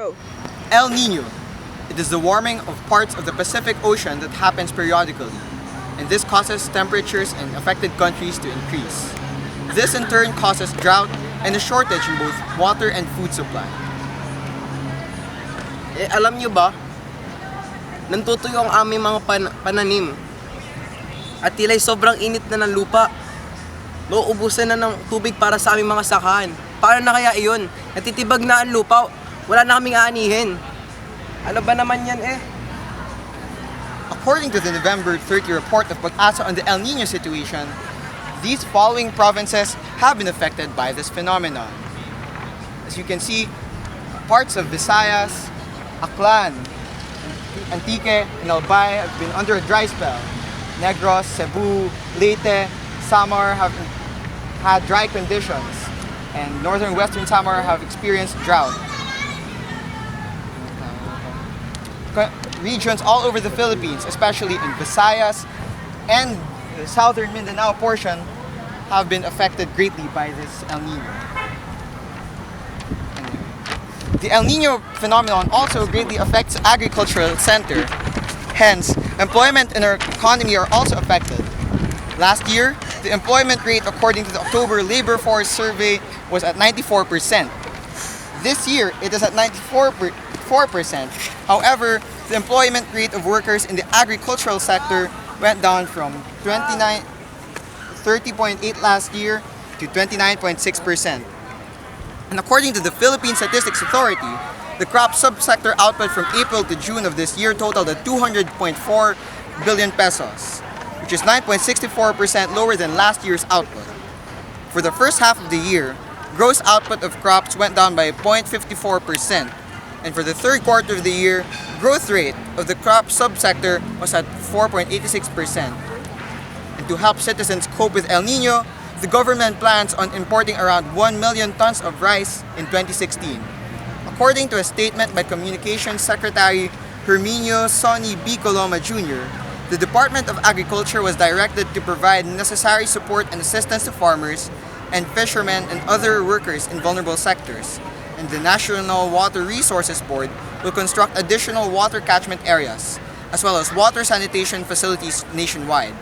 Go. El Nino. It is the warming of parts of the Pacific Ocean that happens periodically, and this causes temperatures in affected countries to increase. This in turn causes drought and a shortage in both water and food supply. Alam nyo ba, nantutuyo ang aming mga pananim at tila'y sobrang init na ng lupa. Nauubusan na ng tubig para sa aming mga sakahan. Paano na kaya iyon? Natitibag na ang lupa, wala na kaming aanihin. Ano ba naman yan According to the November 30 report of Pag-asa on the El Nino situation, these following provinces have been affected by this phenomenon. As you can see, parts of Visayas, Aklan, Antique, and Albay have been under a dry spell. Negros, Cebu, Leyte, Samar have had dry conditions, and northern western Samar have experienced drought. Regions all over the Philippines, especially in Visayas and the southern Mindanao portion, have been affected greatly by this El Nino. The El Nino phenomenon also greatly affects agricultural sector. Hence, employment in our economy are also affected. Last year, the employment rate according to the October Labor Force Survey was at 94%. This year, it is at 94%. However, the employment rate of workers in the agricultural sector went down from 30.8 last year to 29.6%. And according to the Philippine Statistics Authority, the crop subsector output from April to June of this year totaled at 200.4 billion pesos, which is 9.64% lower than last year's output. For the first half of the year, gross output of crops went down by 0.54%, and for the third quarter of the year, growth rate of the crop subsector was at 4.86%. And to help citizens cope with El Nino, the government plans on importing around 1 million tons of rice in 2016. According to a statement by Communications Secretary Herminio Sonny B. Coloma Jr., the Department of Agriculture was directed to provide necessary support and assistance to farmers and fishermen and other workers in vulnerable sectors, and the National Water Resources Board will construct additional water catchment areas, as well as water sanitation facilities nationwide.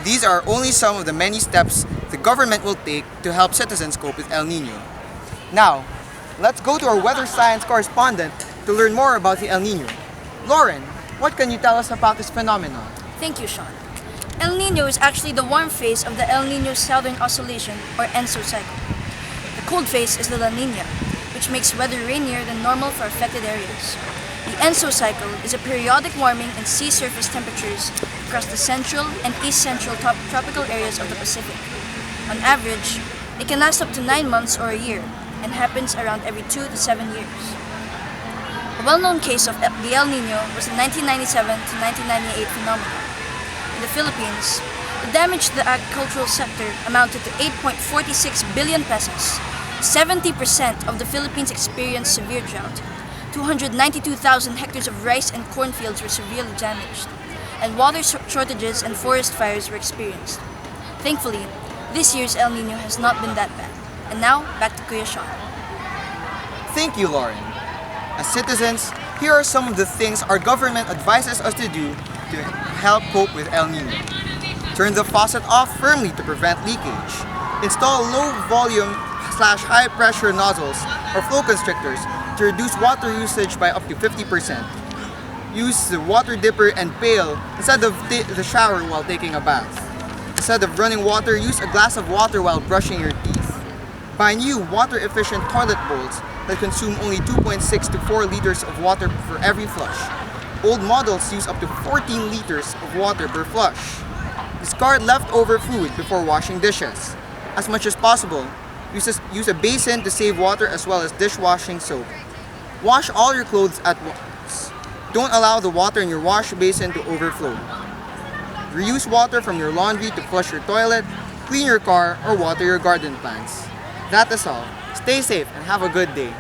These are only some of the many steps the government will take to help citizens cope with El Nino. Now, let's go to our weather science correspondent to learn more about the El Nino. Lauren, what can you tell us about this phenomenon? Thank you, Sean. El Nino is actually the warm phase of the El Nino Southern Oscillation, or ENSO cycle. The cold phase is the La Nina, which makes weather rainier than normal for affected areas. The ENSO cycle is a periodic warming in sea surface temperatures across the central and east-central tropical areas of the Pacific. On average, it can last up to 9 months or a year and happens around every 2 to 7 years. A well-known case of the El Nino was the 1997 to 1998 phenomenon. In the Philippines, the damage to the agricultural sector amounted to 8.46 billion pesos. 70% of the Philippines experienced severe drought. 292,000 hectares of rice and cornfields were severely damaged, and water shortages and forest fires were experienced. Thankfully, this year's El Nino has not been that bad. And now, back to Kuya Sean. Thank you, Lauren. As citizens, here are some of the things our government advises us to do to help cope with El Nino. Turn the faucet off firmly to prevent leakage. Install low-volume/high pressure nozzles or flow constrictors to reduce water usage by up to 50%. Use the water dipper and pail instead of the shower while taking a bath. Instead of running water, use a glass of water while brushing your teeth. Buy new water-efficient toilet bowls that consume only 2.6 to 4 liters of water for every flush. Old models use up to 14 liters of water per flush. Discard leftover food before washing dishes. As much as possible, use a basin to save water as well as dishwashing soap. Wash all your clothes at once. Don't allow the water in your wash basin to overflow. Reuse water from your laundry to flush your toilet, clean your car, or water your garden plants. That is all. Stay safe and have a good day.